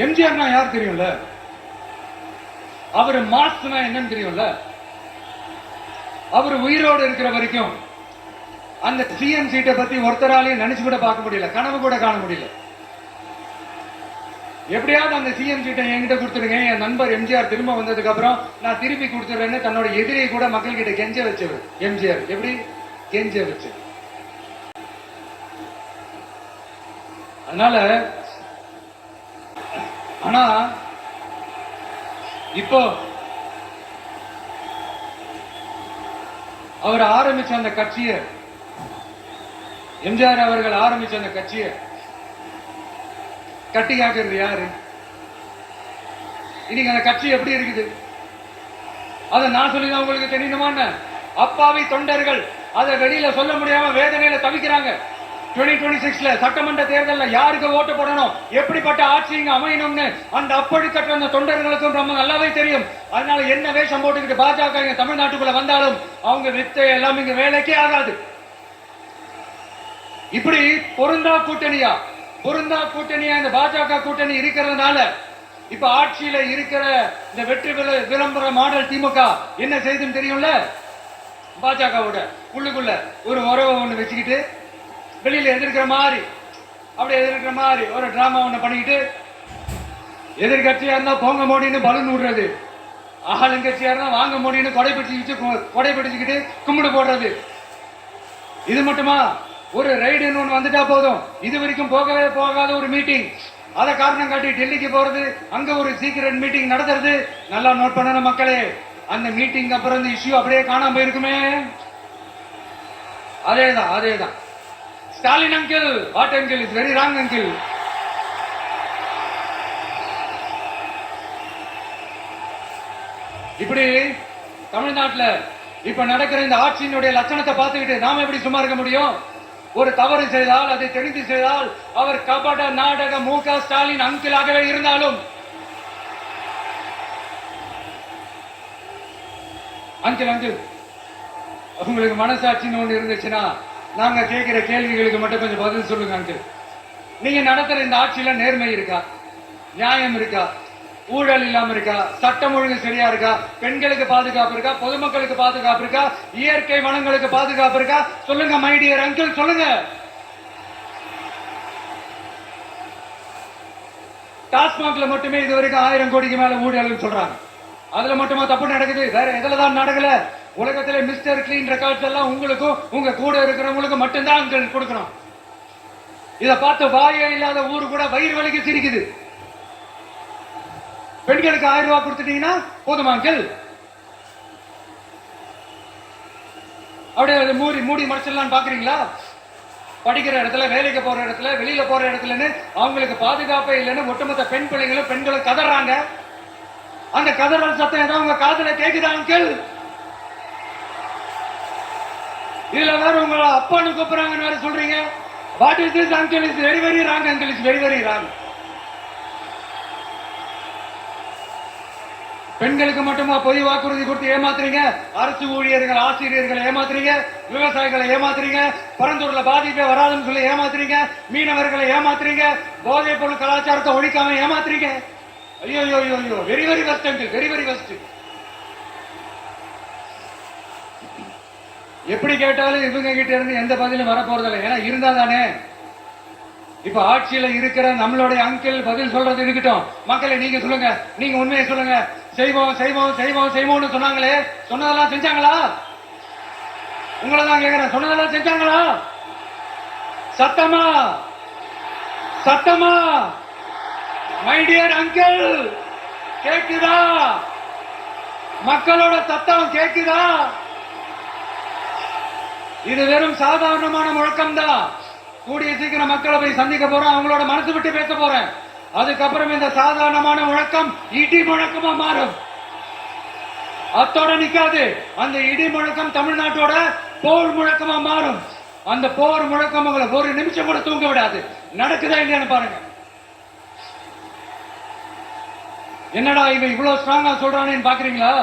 எம்ஜிஆர்னா யார் தெரியும்ல? அவரு மாஸ்னா என்னன்னு தெரியும்ல? அவர் உயிரோடு இருக்கிற வரைக்கும் அந்த சிஎம் சீட்டை பத்தி ஒருத்தராலையும் நினைச்சு கூட பார்க்க முடியல, கனவு கூட காண முடியல. எப்படியாவது அந்த சிஎம் சீட்டை என்கிட்ட கொடுத்துருங்க, என் நண்பர் எம்ஜிஆர் திரும்ப வந்ததுக்கு அப்புறம் நான் திருப்பி கொடுத்துறேன்னு தன்னோட எதிரியை கூட மக்கள் கிட்ட கெஞ்ச வச்சவர் எம்ஜிஆர். எப்படி கெஞ்ச வச்சு? அதனால ஆனா இப்போ அவர் ஆரம்பிச்ச அந்த கட்சியை, எம்ஜிஆர் அவர்கள் ஆரம்பிச்ச அந்த கட்சியை கட்டி காக்கிறது யாரு? இன்னைக்கு அந்த கட்சி எப்படி இருக்குது? அதை நான் சொல்லிதான் உங்களுக்கு தெரியணுமா? அப்பாவி தொண்டர்கள் அதை வெளியில சொல்ல முடியாம வேதனையில தவிக்கிறாங்க. 2026 சட்டமன்ற தேர்தலில் யாருக்கு ஓட்டு போடணும், எப்படிப்பட்ட ஆட்சி இங்க அமையணும்னு அந்த அப்படி கற்ற அந்த தொண்டர்களுக்கும் ரொம்ப நல்லாவே தெரியும். அதனால என்ன வேஷம் போட்டுக்கிட்டு பாஜக இங்க தமிழ்நாட்டுக்குள்ள வந்தாலும் அவங்க வித்தை எல்லாம் இங்க வேலைக்கே ஆகாது. இப்படி பொருந்தா கூட்டணியா இந்த பாஜக கூட்டணி இருக்கிறதுனால இப்ப ஆட்சியில இருக்கிற இந்த வெற்றி விளம்பர மாடல் திமுக என்ன செய்துன்னு தெரியும்ல? பாஜகவோட உள்ளுக்குள்ள ஒரு உறவை ஒண்ணு வச்சுக்கிட்டு வெளியில எதிர்க்கிற மாதிரி, அப்படி எதிர்க்கிற மாதிரி ஒரு டிராமா ஒண்ணு பண்ணிக்கிட்டு, எதிர்கட்சியா இருந்தா போங்க மோடின்னு பலூன் விடுறது, ஆளுங்கட்சியா இருந்தா வாங்க மோடின்னு கொடை பிடிச்சுக்கிட்டு கும்பிடு போடுறது. இது மட்டுமா? ஒரு ரைடுன்னு ஒண்ணு வந்துட்டா போதும், இது வரைக்கும் போகவே போகாத ஒரு மீட்டிங், அதை காரணம் காட்டி டெல்லிக்கு போறது, அங்க ஒரு சீக்கிரட் மீட்டிங் நடத்துறது. நல்லா நோட் பண்ணணும் மக்களே, அந்த மீட்டிங் அப்புறம் இந்த இஷ்யூ அப்படியே காணாம போயிருக்குமே. அதேதான் Stalin uncle, what uncle, is very wrong uncle. இப்படி தமிழ்நாட்டுல இப்ப நடக்கிற இந்த ஆட்சியினுடைய லட்சணத்தை பார்த்துக்கிட்டு நாம எப்படி சும்மா இருக்க முடியும்? ஒரு தவறு செய்தால், அதை தெரிந்து செய்தால், அவர் கபட நாடக மு.க. ஸ்டாலின் அங்கிளாகவே இருந்தாலும், அங்கிள் உங்களுக்கு மனசாட்சின்னு ஒண்ணு இருந்துச்சுன்னா நாங்க கேட்கிற கேள்விகளுக்கு மட்டும் கொஞ்சம் பதில் சொல்லுங்க அங்கிள். நீங்க நடத்துற இந்த ஆட்சியில நேர்மை இருக்கா? நியாயம் இருக்கா? ஊழல் இல்லாம இருக்கா? சட்டம் ஒழுங்கு சரியா இருக்கா? பெண்களுக்கு பாதுகாப்பு இருக்கா? பொதுமக்களுக்கு பாதுகாப்பு இருக்கா? இயற்கை வளங்களுக்கு பாதுகாப்பு இருக்கா? சொல்லுங்க மை டியர் அங்கிள், சொல்லுங்க. டாஸ்மாக்ல மட்டுமே இது வரைக்கும் 1000 கோடிக்கு மேல ஊழல் சொல்றாங்க. அதுல மட்டுமா தப்பு நடக்குது? வேற எதுலதான் நடக்கல? உலகத்திலே மிஸ்டர் கிளீன் ரெக்கார்ட்ஸ் எல்லாம் உங்களுக்கும் உங்க கூட இருக்கிறவங்களுக்கு மட்டும்தான் அங்கிள் கொடுக்கணும். இதை பார்த்து வாயே இல்லாத ஊரு கூட வயிறு வலிக்கு சிரிக்குது. பெண்களுக்கு 1000 ரூபாய் கொடுத்துட்டீங்கன்னா போதுமா அங்கிள்? அப்படியே மூடி மறைச்சிடலாம் பாக்குறீங்களா? படிக்கிற இடத்துல, வேலைக்கு போற இடத்துல, வெளியில போற இடத்துலன்னு அவங்களுக்கு பாதுகாப்பே இல்லைன்னு ஒட்டுமொத்த பெண்களும் கதறாங்க. அந்த கதறல் சத்தம் ஏதாவது உங்க காதுல கேக்குதா அங்கிள்? இதுல வேற உங்களை அப்பான்னு கூப்பிடுறாங்கன்னு வேற சொல்றீங்க. What is this uncle? Is very very wrong uncle, is very very wrong. பெண்களுக்கு மட்டுமா பொய் வாக்குறுதி கொடுத்து ஏமாத்துறீங்க? அரசு ஊழியர்கள், ஆசிரியர்களை ஏமாத்துறீங்க, விவசாயிகளை ஏமாத்துறீங்க, பரந்தூர்ல பாதிப்பே வராதுன்னு சொல்லி ஏமாத்துறீங்க, மீனவர்களை ஏமாத்துறீங்க, போதைப் பொருள் கலாச்சாரத்தை ஒழிக்காம ஏமாத்துறீங்க. ஐயோ very very வஸ்ட் uncle, very very வஸ்ட். எப்படி கேட்டாலும் இவங்க கிட்ட இருந்து எந்த பதிலும் வரப்போறதில்லை. ஏன்னா இருந்தா தானே. இப்ப ஆட்சியில இருக்கிற நம்மளுடைய அங்கிள் பதில் சொல்றது இருக்கட்டும். மக்களை நீங்க சொல்லுங்க, நீங்க உண்மையை சொல்லுங்க. செய்வோம்னு சொன்னாங்களே, சொன்னதெல்லாம் செஞ்சாங்களா? உங்களை தான் கேட்கிறேன், சொன்னதெல்லாம் செஞ்சாங்களா? சத்தமா மை டியர் அங்கிள், கேக்குதா? மக்களோட சத்தம் கேக்குதா? இது வெறும் சாதாரணமான முழக்கம் தான். கூடிய சீக்கிரம் மக்களை போய் சந்திக்க போறோம், அவங்களோட மனசு விட்டு பேச போறேன். அதுக்கப்புறம் இந்த சாதாரணமான முழக்கம் இடி முழக்கமா மாறும். அத்தோட நிக்காது. அந்த இடி முழக்கம் தமிழ்நாட்டோட போர் முழக்கமா மாறும். அந்த போர் முழக்கம் உங்களை ஒரு நிமிஷம் கூட தூங்க விடாது. நடக்குதா இல்லையான்னு பாருங்க. என்னடா இவன் இவ்வளவு ஸ்ட்ராங்கா சொல்றானேன்னு பாக்குறீங்களா?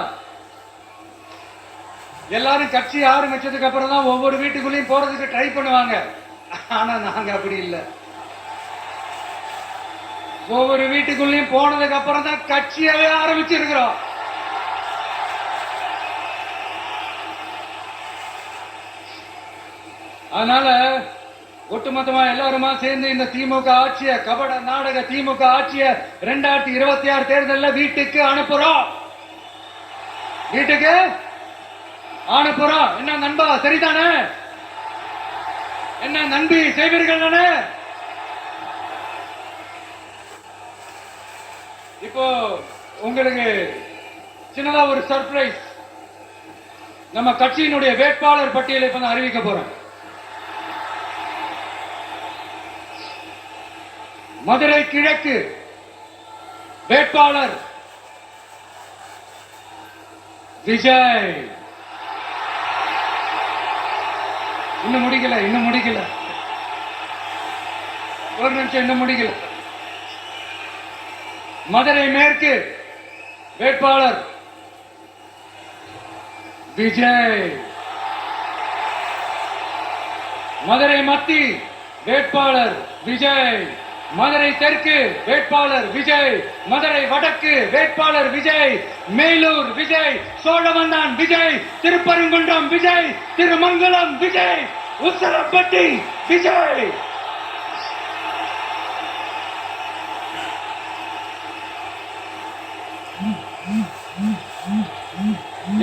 எல்லாரும் கட்சி ஆரம்பிச்சதுக்கு அப்புறம் தான் ஒவ்வொரு வீட்டுக்குள்ளேயும் போறதுக்கு ட்ரை பண்ணுவாங்க. ஆனா நாங்க அப்படி இல்லை. ஒவ்வொரு வீட்டுக்குள்ளேயும் போனதுக்கு அப்புறம் தான் கட்சியவே ஆரம்பிச்சிருக்கிறோம். அதனால ஒட்டுமொத்தமா எல்லாருமா சேர்ந்து இந்த திமுக ஆட்சிய, கபட நாடக திமுக ஆட்சிய 2026 தேர்தலில் வீட்டுக்கு அனுப்புறோம். வீட்டுக்கு அனுப்புறோம். என்ன நண்பா, சரிதானே? என்ன நம்பி செய்வீர்கள் தானே? இப்போ உங்களுக்கு சின்னதா ஒரு சர்ப்ரைஸ். நம்ம கட்சியினுடைய வேட்பாளர் பட்டியலை இப்ப நான் அறிவிக்க போறேன். மதுரை கிழக்கு வேட்பாளர் விஜய். இன்னும் முடிக்கல, ஒரு நிமிஷம், இன்னும் முடிக்கல. மதுரை மேற்கு வேட்பாளர் விஜய். மதுரை மத்தி வேட்பாளர் விஜய். மதுரை தெற்கு வேட்பாளர் விஜய். மதுரை வடக்கு வேட்பாளர் விஜய். மேலூர் விஜய். சோழவந்தான் விஜய். திருப்பரங்குன்றம் விஜய். திருமங்கலம் விஜய். உசலப்பட்டி விஜய்.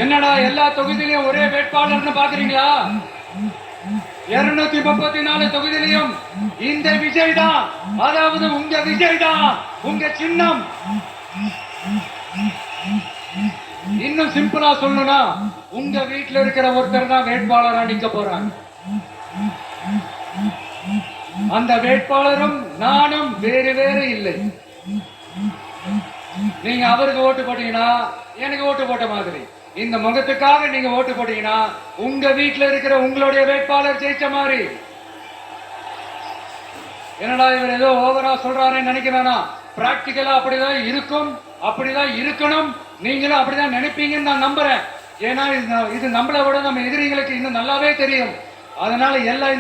என்னடா எல்லா தொகுதியிலையும் ஒரே வேட்பாளர்னு பாக்குறீங்களா? 234 தொகுதியிலையும் இந்த விஜய் தான், அதாவது உங்க விஜய் தான் உங்க சின்னம். இன்னும் சிம்பிளா சொல்லணும்னா, உங்க வீட்டுல இருக்கிற ஒருத்தர் தான் வேட்பாளரா நிக்க போறாங்க. அந்த வேட்பாளரும் நானும் வேறு வேறு இல்லை. நீங்க அவருக்கு ஓட்டு போட்டீங்கன்னா எனக்கு ஓட்டு போட்ட மாதிரி. இந்த முகத்துக்காக நீங்க ஓட்டு போட்டீங்கன்னா உங்க வீட்டுல இருக்கிற உங்களுடைய வேட்பாளர் ஜெயிச்ச மாதிரி. என்னடா இவர் ஏதோ ஓவரா சொல்றாருன்னு நினைக்கிறானா? பிராக்டிக்கலா அப்படிதான் இருக்கும், அப்படிதான் இருக்கணும். நீங்களும் அப்படிதான் நினைப்பீங்கன்னு நான் நம்புறேன். ஏன்னா இது நம்மளை விட நம்ம எதிரிகளுக்கு இன்னும் நல்லாவே தெரியும். அதனால எல்லாம்